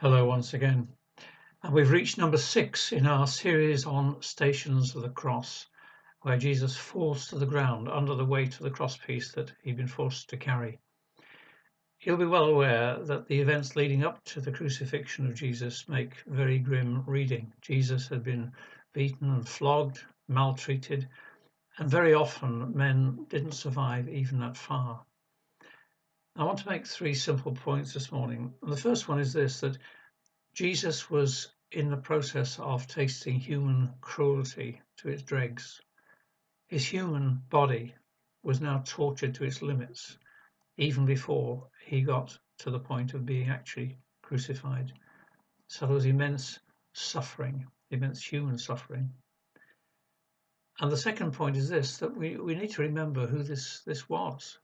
Hello once again. And we've reached number 6 in our series on Stations of the Cross, where Jesus falls to the ground under the weight of the crosspiece that he'd been forced to carry. You'll be well aware that the events leading up to the crucifixion of Jesus make very grim reading. Jesus had been beaten and flogged, maltreated, and very often men didn't survive even that far. I want to make 3 simple points this morning. And the first one is this, that Jesus was in the process of tasting human cruelty to its dregs. His human body was now tortured to its limits, even before he got to the point of being actually crucified. So there was immense suffering, immense human suffering. And the second point is this, that we need to remember who this was.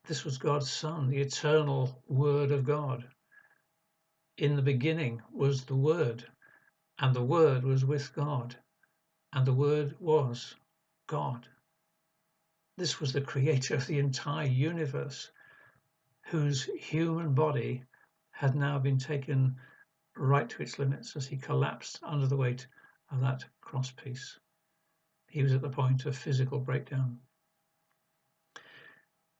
This was God's Son, the eternal Word of God. In the beginning was the Word, and the Word was with God, and the Word was God. This was the creator of the entire universe, whose human body had now been taken right to its limits as he collapsed under the weight of that crosspiece. He was at the point of physical breakdown.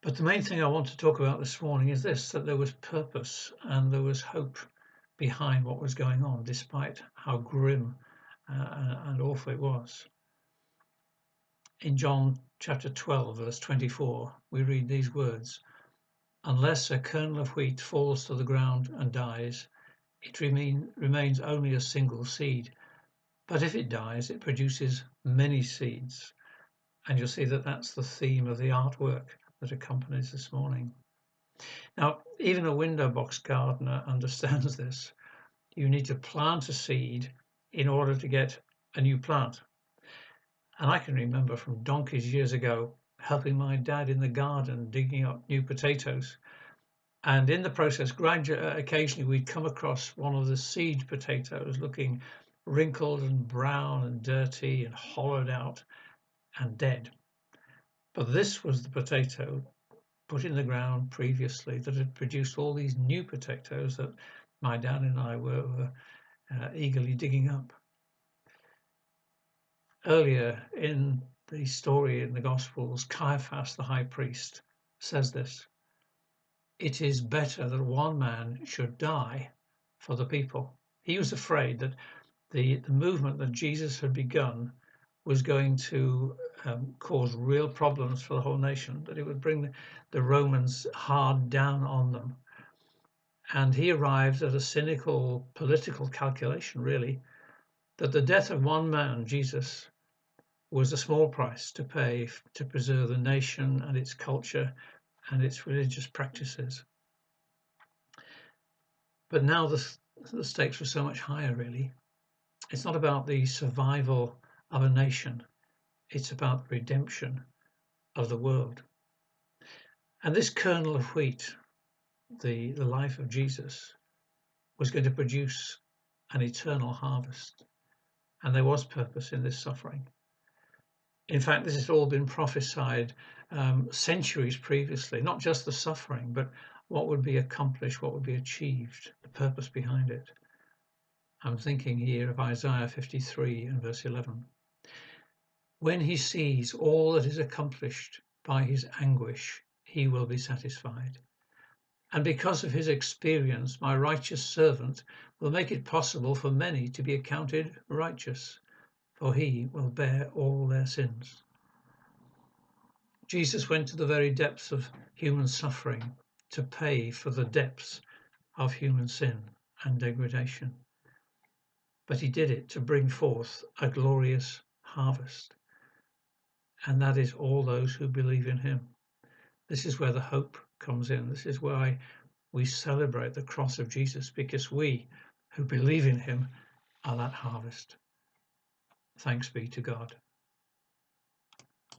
But the main thing I want to talk about this morning is this, that there was purpose and there was hope behind what was going on, despite how grim and awful it was. In John chapter 12, verse 24, we read these words, "Unless a kernel of wheat falls to the ground and dies, it remains only a single seed. But if it dies, it produces many seeds." And you'll see that that's the theme of the artwork that accompanies this morning. Now, even a window box gardener understands this. You need to plant a seed in order to get a new plant. And I can remember from donkeys years ago helping my dad in the garden digging up new potatoes. And in the process, occasionally we'd come across one of the seed potatoes looking wrinkled and brown and dirty and hollowed out and dead. But this was the potato put in the ground previously that had produced all these new potatoes that my dad and I were eagerly digging up. Earlier in the story in the Gospels, Caiaphas, the high priest, says this, "It is better that one man should die for the people." He was afraid that the movement that Jesus had begun was going to cause real problems for the whole nation, that it would bring the Romans hard down on them. And he arrived at a cynical political calculation, really, that the death of one man, Jesus, was a small price to pay to preserve the nation and its culture and its religious practices. But now the stakes were so much higher, really. It's not about the survival of a nation. It's about the redemption of the world. And this kernel of wheat, the life of Jesus, was going to produce an eternal harvest. And there was purpose in this suffering. In fact, this has all been prophesied centuries previously, not just the suffering, but what would be accomplished, what would be achieved, the purpose behind it. I'm thinking here of Isaiah 53 and verse 11. "When he sees all that is accomplished by his anguish, he will be satisfied. And because of his experience, my righteous servant will make it possible for many to be accounted righteous, for he will bear all their sins." Jesus went to the very depths of human suffering to pay for the depths of human sin and degradation. But he did it to bring forth a glorious harvest. And that is all those who believe in him. This is where the hope comes in. This is why we celebrate the cross of Jesus, because we who believe in him are that harvest. Thanks be to God.